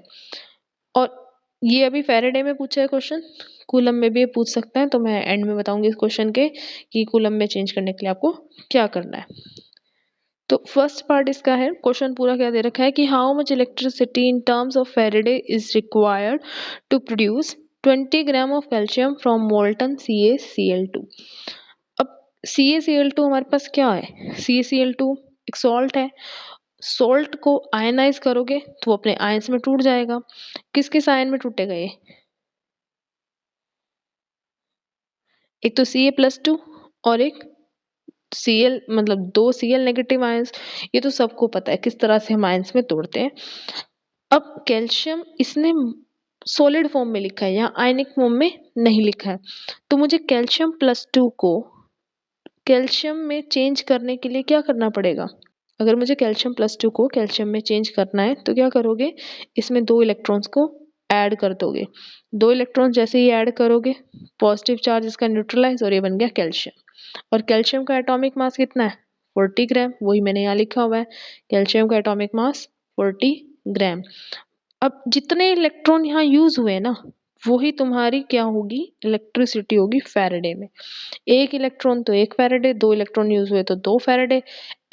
और ये अभी फैराडे में पूछा है क्वेश्चन, कूलम में भी ये पूछ सकता है, तो मैं एंड में बताऊंगी इस क्वेश्चन के कि कूलम में चेंज करने के लिए आपको क्या करना है। तो फर्स्ट पार्ट इसका है, क्वेश्चन पूरा क्या दे रखा है कि how much electricity in terms of Faraday is required to produce 20 gram of calcium from molten CaCl2। अब CaCl2 हमारे पास क्या है? CaCl2 एक सॉल्ट है। सॉल्ट को आयनाइज करोगे तो वो अपने आयंस में टूट जाएगा। किस किस आयन में टूटेगा ये? एक तो Ca+2 और एक Cl, मतलब दो Cl नेगेटिव आयंस। ये तो सबको पता है किस तरह से हम आयंस में तोड़ते हैं। अब कैल्शियम इसने सॉलिड फॉर्म में लिखा है, यहाँ आयनिक फॉर्म में नहीं लिखा है। तो मुझे कैल्शियम+2 को कैल्शियम में चेंज करने के लिए क्या करना पड़ेगा? अगर मुझे कैल्शियम+2 को कैल्शियम में चेंज करना है तो क्या करोगे? इसमें दो इलेक्ट्रॉन्स को ऐड कर दोगे। दो इलेक्ट्रॉन जैसे ही ऐड करोगे, पॉजिटिव चार्ज इसका न्यूट्रलाइज और ये बन गया कैल्शियम। और कैल्शियम का एटॉमिक मास कितना है? 40 ग्राम। वही मैंने यहाँ लिखा हुआ है, कैल्शियम का एटॉमिक मास 40 ग्राम। अब जितने इलेक्ट्रॉन यहाँ यूज हुए ना, वही तुम्हारी क्या होगी? इलेक्ट्रिसिटी होगी फैराडे में। एक इलेक्ट्रॉन तो एक फैराडे, दो इलेक्ट्रॉन यूज हुए तो दो Faraday,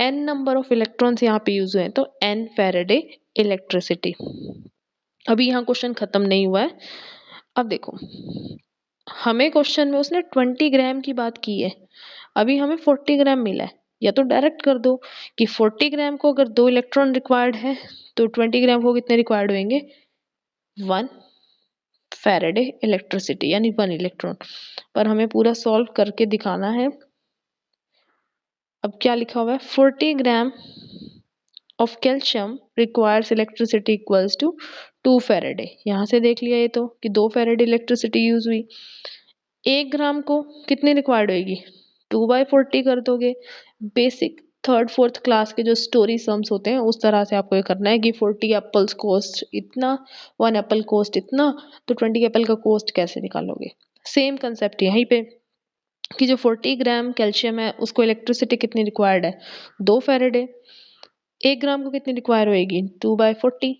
n number of electrons यहाँ पे यूज हुए हैं तो n फैराडे इलेक्ट्रिसिटी। अभी यहाँ क्वेश्चन खत्म नहीं हुआ है। अब देखो, हमें क्वेश्चन में उसने 20 ग्राम की बात की है, अभी हमें 40 ग्राम मिला है। या तो डायरेक्ट कर दो कि 40 ग्राम को अगर दो इलेक्ट्रॉन रिक्वायर्ड है तो 20 ग्राम को कितने रिक्वायर्ड होंगे? 1 फैराडे इलेक्ट्रिसिटी, यानी 1 इलेक्ट्रॉन। पर हमें पूरा सॉल्व करके दिखाना है। अब क्या लिखा हुआ है? 40 gram of calcium requires electricity equals to 2 Faraday. यहाँ से देख लिया ये तो कि 2 फैराडे इलेक्ट्रिसिटी यूज हुई। 1 ग्राम को कितनी रिक्वायर्ड होगी? 2/40 कर दोगे। बेसिक थर्ड फोर्थ क्लास के जो स्टोरी सम्स होते हैं उस तरह से आपको ये करना है कि 40 एप्पल्स कॉस्ट इतना, 1 एप्पल कॉस्ट इतना, तो 20 एप्पल का कॉस्ट कैसे निकालोगे? सेम कंसेप्ट यहीं पे कि जो 40 ग्राम कैल्शियम है उसको इलेक्ट्रिसिटी कितनी रिक्वायर्ड है, 2 फैराडे। 1 ग्राम को कितनी रिक्वायर होएगी, 2/40।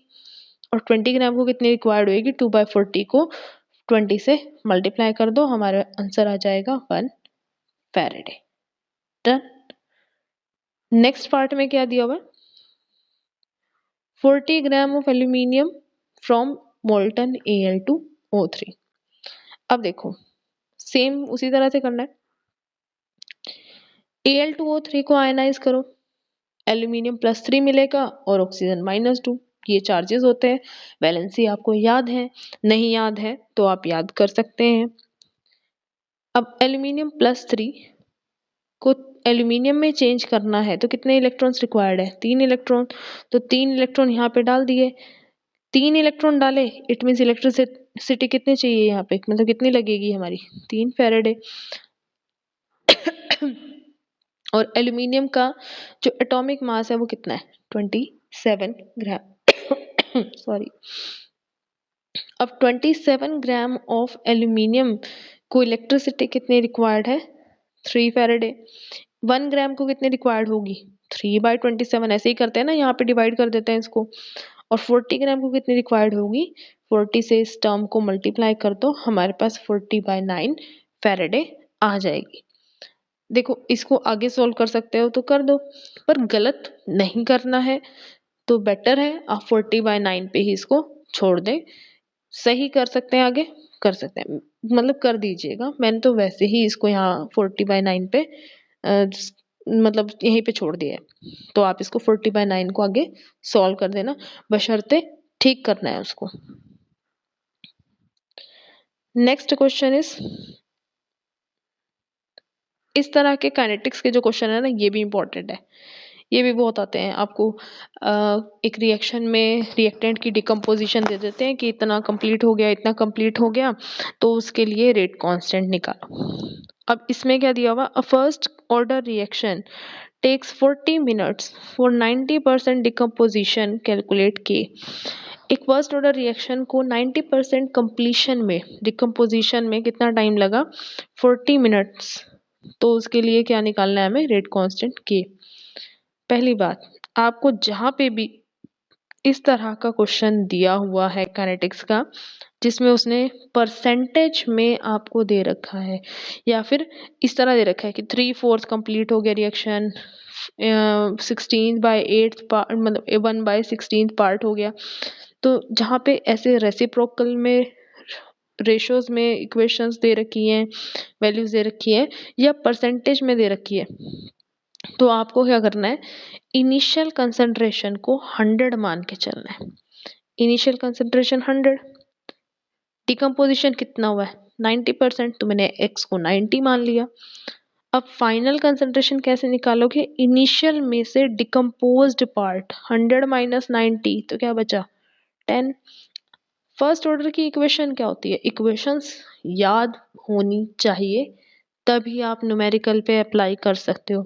और 20 ग्राम को कितनी रिक्वायर्ड होएगी, 2/40 को 20 से मल्टीप्लाई कर दो, हमारा आंसर आ जाएगा 1 फैराडे। डन। नेक्स्ट पार्ट में क्या दिया हुआ है, 40 gram of aluminium from molten Al2O3। अब देखो सेम उसी तरह से करना है, Al2O3 को आयनाइज करो, एल्यूमिनियम +3 मिलेगा और ऑक्सीजन -2। ये चार्जेस होते हैं, वैलेंसी आपको याद है, नहीं याद है तो आप याद कर सकते हैं। अब एल्यूमिनियम +3 को एल्यूमिनियम में चेंज करना है तो कितने इलेक्ट्रॉन्स रिक्वायर्ड है, 3 इलेक्ट्रॉन। तो 3 इलेक्ट्रॉन यहाँ पे डाल दिए, 3 इलेक्ट्रॉन डाले, इट मीन्स इलेक्ट्रिसिटी कितनी चाहिए यहाँ पे, मतलब कितनी लगेगी हमारी, 3 फैराडे। और एल्यूमिनियम का जो एटॉमिक मास है वो कितना है, 27 ग्राम। सॉरी। अब 27 ग्राम ऑफ एल्यूमिनियम को इलेक्ट्रिसिटी कितनी रिक्वायर्ड है, 3 फैराडे। 1 ग्राम को कितनी रिक्वायर्ड होगी, 3/27। ऐसे ही करते हैं ना, यहाँ पे डिवाइड कर देते हैं इसको। और 40 ग्राम को कितनी रिक्वायर्ड होगी, 40 से इस टर्म को मल्टीप्लाई कर दो, हमारे पास 40/9 फैराडे आ जाएगी। देखो इसको आगे सोल्व कर सकते हो तो कर दो, पर गलत नहीं करना है तो बेटर है आप 40/9 पे ही इसको छोड़ दें। सही कर सकते हैं आगे, कर सकते हैं, मतलब कर दीजिएगा। मैंने तो वैसे ही इसको यहाँ 40/9 पे मतलब यहीं पे छोड़ दिया है, तो आप इसको 40/9 को आगे सॉल्व कर देना, बशर्ते ठीक करना है उसको। नेक्स्ट क्वेश्चन इस तरह के काइनेटिक्स के जो क्वेश्चन है ना, ये भी इंपॉर्टेंट है, ये भी बहुत आते हैं आपको। एक रिएक्शन में रिएक्टेंट की डिकम्पोजिशन दे देते हैं कि इतना कंप्लीट हो गया, इतना कंप्लीट हो गया, तो उसके लिए रेट कांस्टेंट निकालो। अब इसमें क्या दिया हुआ, a first order reaction takes 40 minutes for 90% decomposition, calculate के। एक फर्स्ट ऑर्डर रिएक्शन को 90% कंप्लीशन में, डिकम्पोजिशन में कितना टाइम लगा, 40 मिनट्स। तो उसके लिए क्या निकालना है हमें, रेट कांस्टेंट के। पहली बात, आपको जहां पे भी इस तरह का क्वेश्चन दिया हुआ है काइनेटिक्स का, जिसमें उसने परसेंटेज में आपको दे रखा है, या फिर इस तरह दे रखा है कि 3/4 कंप्लीट हो गया रिएक्शन, 16/8 पार्ट, मतलब 1/16 पार्ट हो गया, तो जहाँ पे ऐसे रेसिप्रोकल में रेशोज में इक्वेशंस दे रखी हैं, वैल्यूज दे रखी है, या परसेंटेज में दे रखी है, तो आपको क्या करना है, इनिशियल कंसंट्रेशन को 100 मान के चलना है। इनिशियल कंसंट्रेशन 100, डिकम्पोजिशन कितना हुआ है 90%, तो मैंने x को 90 मान लिया। अब फाइनल कंसंट्रेशन कैसे निकालोगे, इनिशियल में से डिकम्पोज्ड पार्ट 100 - 90, तो क्या बचा 10। फर्स्ट ऑर्डर की इक्वेशन क्या होती है, इक्वेशंस याद होनी चाहिए, तभी आप न्यूमेरिकल पे अप्लाई कर सकते हो।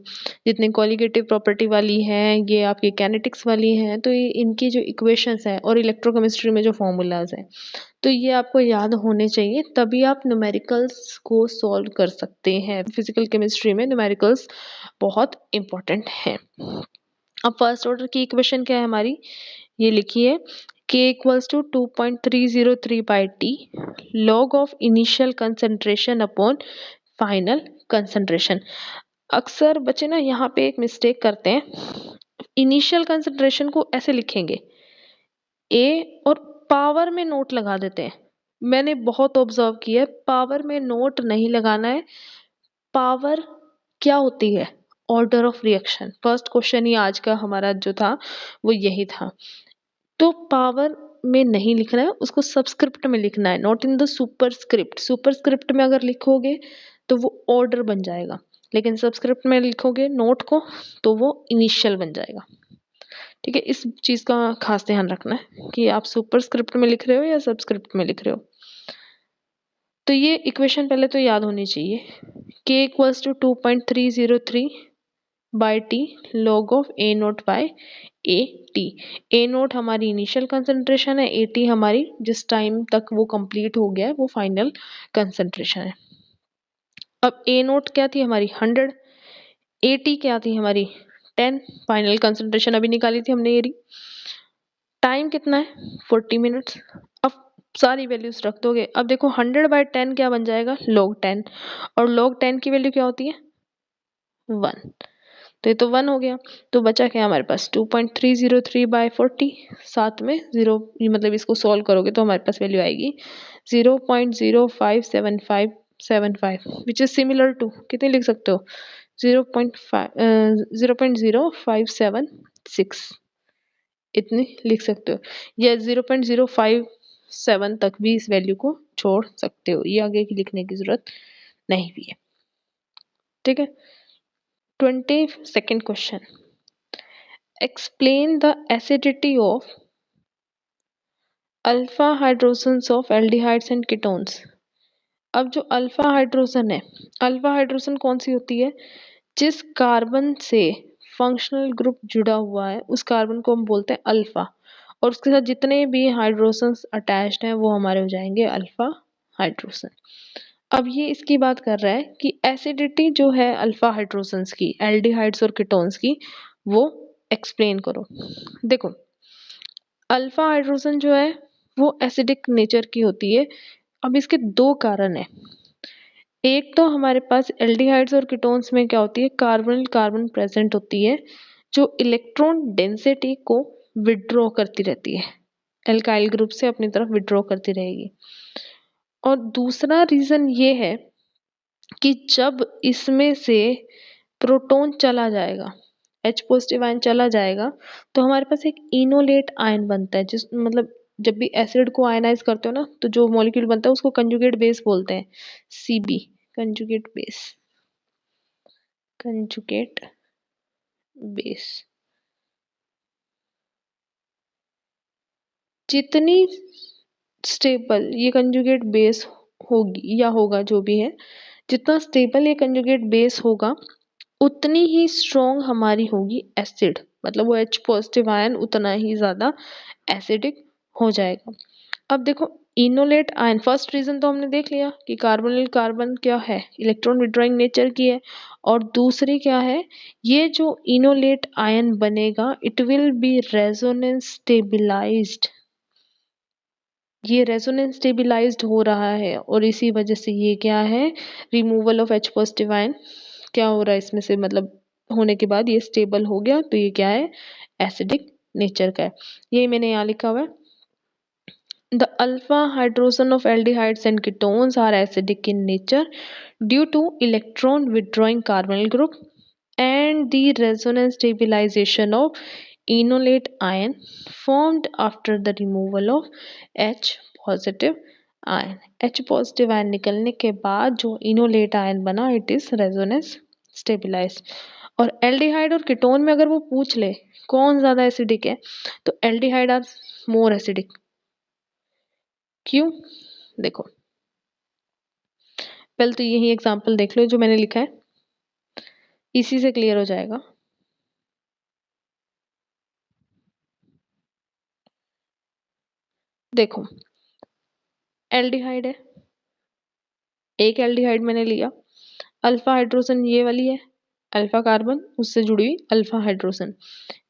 जितनी क्वालिटेटिव प्रॉपर्टी वाली हैं, ये आपकी कैनेटिक्स वाली हैं, तो ये इनकी जो इक्वेशंस हैं और इलेक्ट्रोकेमिस्ट्री में जो फॉर्मूलाज हैं, तो ये आपको याद होने चाहिए, तभी आप न्यूमेरिकल्स को सॉल्व कर सकते हैं। फिजिकल केमिस्ट्री में न्यूमेरिकल्स बहुत इंपॉर्टेंट हैं। अब फर्स्ट ऑर्डर की इक्वेशन क्या है हमारी, ये लिखिए, k equals to 2.303 by t log of initial concentration upon final concentration. अक्सर बच्चे ना यहाँ पे एक मिस्टेक करते हैं, इनिशियल कंसंट्रेशन को ऐसे लिखेंगे ए और पावर में नोट लगा देते हैं। मैंने बहुत ऑब्जर्व किया है, पावर में नोट नहीं लगाना है। पावर क्या होती है, order of reaction. First question ही आज का हमारा जो था वो यही था, तो पावर में नहीं लिखना है, उसको सबस्क्रिप्ट में लिखना है, not in the superscript. Superscript में अगर लिखोगे तो वो ऑर्डर बन जाएगा, लेकिन सबस्क्रिप्ट में लिखोगे नोट को तो वो इनिशियल बन जाएगा। ठीक है, इस चीज का खास ध्यान रखना है कि आप सुपरस्क्रिप्ट में लिख रहे हो या सबस्क्रिप्ट में लिख रहे हो। तो ये इक्वेशन पहले तो याद होनी चाहिए, k equals to 2.303 by T log of A naught by A T. A naught हमारी इनिशियल कंसंट्रेशन है, ए टी हमारी जिस टाइम तक वो कंप्लीट हो गया है वो फाइनल कंसंट्रेशन है। अब ए नोट क्या थी हमारी 100, ए टी क्या थी हमारी 10, फाइनल कंसंट्रेशन अभी निकाली थी हमने ये रही। टाइम कितना है 40 मिनट्स। अब सारी वैल्यूज रख दोगे। अब देखो 100/10 क्या बन जाएगा log 10, और log 10 की वैल्यू क्या होती है 1, तो ये तो 1 हो गया। तो बचा क्या हमारे पास 2.303/40, साथ में जीरो, मतलब इसको सॉल्व करोगे तो हमारे पास वैल्यू आएगी 0.057575, विच इज सिमिलर टू, कितनी लिख सकते हो 0.0576, इतनी लिख सकते हो, या 0.057 तक भी इस वैल्यू को छोड़ सकते हो, ये आगे की लिखने की जरूरत नहीं भी है। ठीक है। 22nd question, explain the acidity of alpha hydrogens of aldehydes and ketones. अब जो अल्फा हाइड्रोजन है, अल्फा हाइड्रोजन कौन सी होती है, जिस कार्बन से फंक्शनल ग्रुप जुड़ा हुआ है उस कार्बन को हम बोलते हैं अल्फा, और उसके साथ जितने भी हाइड्रोजन्स अटैच्ड हैं वो हमारे हो जाएंगे अल्फा हाइड्रोजन। अब ये इसकी बात कर रहा है कि एसिडिटी जो है अल्फा हाइड्रोजन्स की, एल्डिहाइड्स और कीटोन्स की, वो एक्सप्लेन करो। देखो अल्फा हाइड्रोजन जो है वो एसिडिक नेचर की होती है। अब इसके दो कारण है, एक तो हमारे पास एल्डिहाइड्स और कीटोन्स में क्या होती है, कार्बन कार्बन प्रेजेंट होती है जो इलेक्ट्रॉन डेंसिटी को विड्रॉ करती रहती है, एल्काइल ग्रुप से अपनी तरफ विड्रॉ करती रहेगी। और दूसरा रीजन ये है कि जब इसमें से प्रोटॉन चला जाएगा, H पॉजिटिव आयन चला जाएगा, तो हमारे पास एक इनोलेट आयन बनता है, जिस मतलब जब भी एसिड को आयनाइज करते हो ना तो जो मॉलिक्यूल बनता है उसको कंजुगेट बेस बोलते हैं, Cb, conjugate base, conjugate base. जितनी स्टेबल ये कंजुगेट बेस होगी या होगा जो भी है, जितना स्टेबल ये कंजुगेट बेस होगा उतनी ही स्ट्रॉन्ग हमारी होगी एसिड, मतलब वो H पॉजिटिव आयन उतना ही ज्यादा एसिडिक हो जाएगा। अब देखो इनोलेट आयन, फर्स्ट रीजन तो हमने देख लिया कि कार्बोनिल कार्बन क्या है, इलेक्ट्रॉन विड्रॉइंग नेचर की है, और दूसरी क्या है, ये जो इनोलेट आयन बनेगा it will be resonance stabilised, ये रेजोनेंस स्टेबिलाइज्ड हो रहा है, और इसी वजह से ये क्या है, removal of H positive ion क्या हो रहा है इसमें से, मतलब होने के बाद ये स्टेबल हो गया, तो ये क्या है एसिडिक नेचर का है। ये मैंने यहाँ लिखा हुआ है, the alpha hydrogen of aldehydes and ketones are acidic in nature due to electron withdrawing carbonyl group and the resonance stabilization of enolate ion formed after the removal of H positive ion। H positive ion निकलने के बाद जो enolate ion बना it is resonance stabilised. और aldehyde और ketone में अगर वो पूछ ले कौन ज्यादा एसिडिक है, तो एल्डिहाइड आर मोर एसिडिक। क्यों, देखो पहले तो यही एग्जांपल देख लो जो मैंने लिखा है, इसी से क्लियर हो जाएगा। देखो एल्डिहाइड है, एक एल्डिहाइड मैंने लिया, अल्फा हाइड्रोजन ये वाली है, अल्फा कार्बन उससे जुड़ी हुई अल्फा हाइड्रोजन,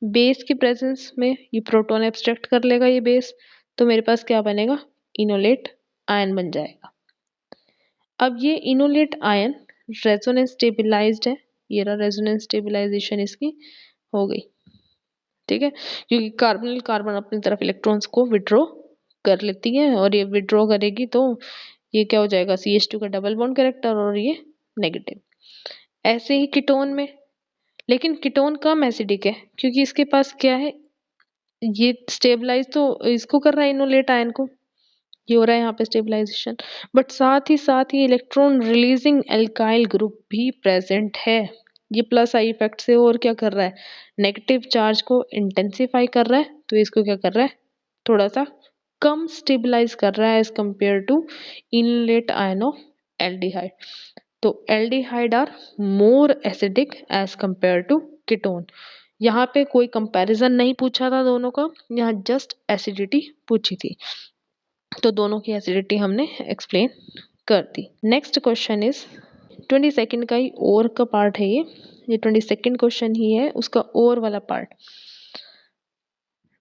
बेस की प्रेजेंस में ये प्रोटॉन एब्स्ट्रैक्ट कर लेगा ये बेस, तो मेरे पास क्या बनेगा इनोलेट आयन बन जाएगा। अब ये इनोलेट आयन रेजोनेंस स्टेबिलाइज्ड है, ये रहा रेजोनेंस स्टेबिलाइजेशन इसकी हो गई। ठीक है, क्योंकि कार्बोनिल कार्बन अपनी तरफ इलेक्ट्रॉन्स को विड्रॉ कर लेती है, और ये विड्रॉ करेगी तो ये क्या हो जाएगा CH2 का डबल बॉन्ड कैरेक्टर, और ये नेगेटिव। ऐसे ही कीटोन में, लेकिन कीटोन कम एसिडिक है क्योंकि इसके पास क्या है, ये स्टेबलाइज तो इसको कर रहा है इनोलेट आयन को, ये हो रहा है यहाँ पे स्टेबलाइजेशन, बट साथ ही इलेक्ट्रॉन रिलीजिंग एल्काइल ग्रुप भी प्रेजेंट है। ये प्लस आई इफेक्ट से और क्या कर रहा है, नेगेटिव चार्ज को इंटेंसिफाई कर रहा है, तो इसको क्या कर रहा है थोड़ा सा कम स्टेबलाइज कर रहा है as compare to enolate ion of aldehyde. तो aldehyde are more acidic as compare to ketone. यहाँ पे कोई कंपैरिजन नहीं पूछा था दोनों का, यहाँ जस्ट एसिडिटी पूछी थी, तो दोनों की एसिडिटी हमने एक्सप्लेन कर दी। नेक्स्ट क्वेश्चन इज 22nd का ही और का पार्ट है ये 22nd क्वेश्चन ही है, उसका और वाला part.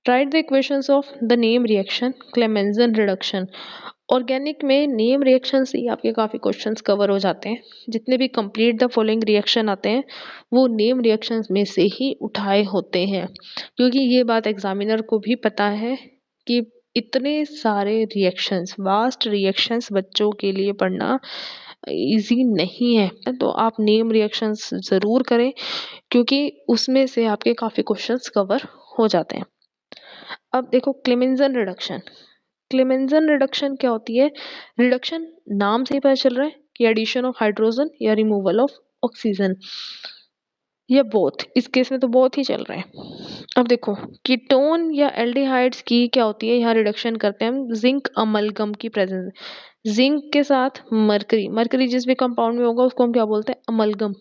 Write the equations of the name reaction Clemmensen reduction. Organic में नेम रिएक्शन से ही आपके काफ़ी क्वेश्चंस कवर हो जाते हैं। जितने भी कंप्लीट द फॉलोइंग रिएक्शन आते हैं वो नेम रिएक्शंस में से ही उठाए होते हैं, क्योंकि ये बात एग्जामिनर को भी पता है कि इतने सारे रिएक्शंस, वास्ट रिएक्शंस बच्चों के लिए पढ़ना इजी नहीं है। तो आप नेम रिएक्शंस ज़रूर करें, क्योंकि उसमें से आपके काफ़ी क्वेश्चंस कवर हो जाते हैं। अब देखो क्लेमेंजन रिडक्शन। क्लेमेंजन रिडक्शन क्या होती है? रिडक्शन नाम से ही पता चल रहा है कि एडिशन ऑफ हाइड्रोजन या रिमूवल ऑफ ऑक्सीजन, या बोथ। इस केस में तो बहुत ही चल रहा है। अब देखो कीटोन या एल्डिहाइड्स की क्या होती है, यहाँ रिडक्शन करते हैं हम जिंक अमलगम की प्रेजेंस। जिंक के साथ मरकरी, मरकरी जिस भी कंपाउंड में होगा उसको हम क्या बोलते हैं? अमलगम।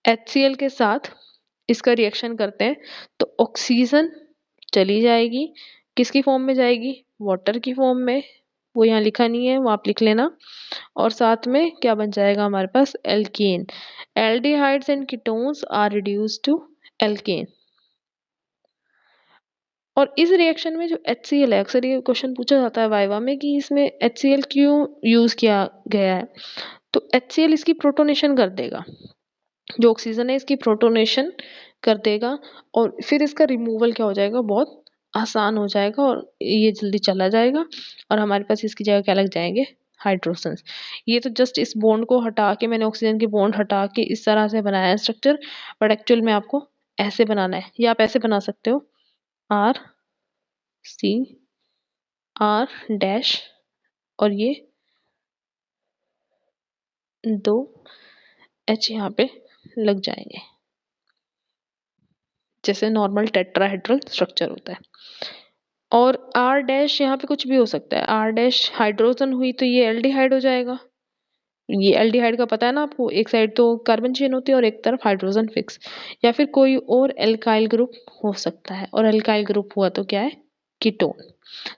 HCl के साथ इसका रिएक्शन करते हैं तो ऑक्सीजन चली जाएगी, किसकी फॉर्म में जाएगी? वाटर की फॉर्म में। वो यहाँ लिखा नहीं है, वो आप लिख लेना। और साथ में क्या बन जाएगा हमारे पास? Alkane. Aldehydes and ketones are reduced to alkane. और इस रिएक्शन में जो HCl है, अक्सर ये क्वेश्चन पूछा जाता है वाइवा में कि इसमें HCl क्यों यूज किया गया है। तो HCl इसकी प्रोटोनेशन कर देगा, जो ऑक्सीजन है इसकी प्रोटोनेशन कर देगा, और फिर इसका रिमूवल क्या हो जाएगा? बहुत आसान हो जाएगा और ये जल्दी चला जाएगा, और हमारे पास इसकी जगह क्या लग जाएंगे? हाइड्रोजन। ये तो जस्ट इस बॉन्ड को हटा के, मैंने ऑक्सीजन की बॉन्ड हटा के इस तरह से बनाया है स्ट्रक्चर, बट एक्चुअल में आपको ऐसे बनाना है, या आप ऐसे बना सकते हो R और ये 2 H यहाँ पे लग जाएंगे, जैसे नॉर्मल टेट्राहेड्रल स्ट्रक्चर होता है। और R' यहाँ पे कुछ भी हो सकता है। R' हाइड्रोजन हुई तो ये एल्डिहाइड हो जाएगा। ये एल्डिहाइड का पता है ना आपको, एक साइड तो कार्बन चेन होती है और एक तरफ हाइड्रोजन फिक्स। या फिर कोई और एल्काइल ग्रुप हो सकता है, और एल्काइल ग्रुप हुआ तो क्या है? कीटोन।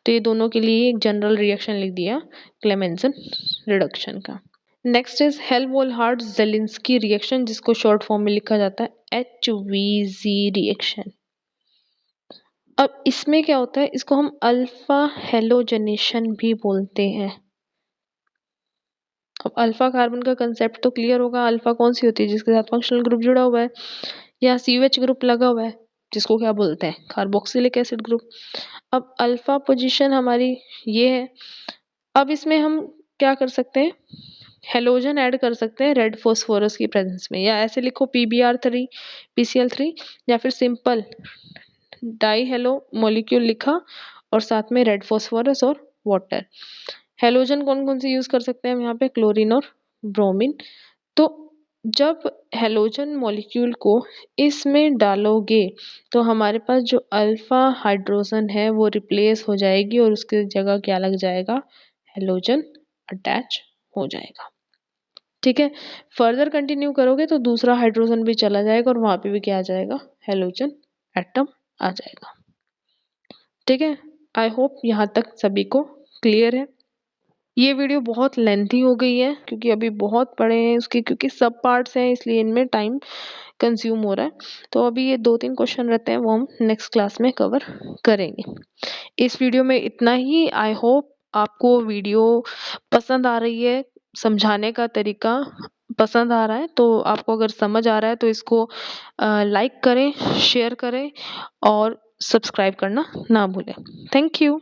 तो ये दोनों के लिए एक जनरल रिएक्शन लिख दिया क्लेमेंजन रिडक्शन का। Next is Helmholtz Zelinsky reaction, जिसको शॉर्ट फॉर्म में लिखा जाता है HVZ रिएक्शन। अब इसमें क्या होता है? इसको हम अल्फा हेलोजनेशन भी बोलते हैं। अब अल्फा कार्बन का कंसेप्ट तो क्लियर होगा। अल्फा कौन सी होती है? जिसके साथ फंक्शनल ग्रुप जुड़ा हुआ है, या CH ग्रुप लगा हुआ है, जिसको क्या बोलते हैं? Carboxylic acid group. अब अल्फा पोजीशन हमारी ये है। अब इसमें हम क्या कर सकते हैं? हेलोजन ऐड कर सकते हैं रेड फॉस्फोरस की प्रेजेंस में, या ऐसे लिखो PBr3 PCl3, या फिर सिंपल डाई हेलो मॉलिक्यूल लिखा और साथ में रेड फॉस्फोरस और वाटर। हेलोजन कौन कौन से यूज कर सकते हैं हम यहाँ पे? क्लोरीन और ब्रोमीन। तो जब हेलोजन मॉलिक्यूल को इसमें डालोगे तो हमारे पास जो अल्फा हाइड्रोजन है वो रिप्लेस हो जाएगी, और उसकी जगह क्या लग जाएगा? हेलोजन अटैच हो जाएगा। ठीक है, फर्दर कंटिन्यू करोगे तो दूसरा हाइड्रोजन भी चला जाएगा और वहां पे भी क्या आ जाएगा? हेलोजन एटम आ जाएगा। ठीक है, आई होप यहाँ तक सभी को क्लियर है। ये वीडियो बहुत लेंथी हो गई है क्योंकि अभी बहुत पढ़े हैं उसके, क्योंकि सब पार्ट्स हैं इसलिए इनमें टाइम कंज्यूम हो रहा है। तो अभी ये 2-3 क्वेश्चन रहते हैं वो हम नेक्स्ट क्लास में कवर करेंगे। इस वीडियो में इतना ही। आई होप आपको वीडियो पसंद आ रही है, समझाने का तरीका पसंद आ रहा है। तो आपको अगर समझ आ रहा है तो इसको लाइक करें, शेयर करें और सब्सक्राइब करना ना भूलें। Thank you.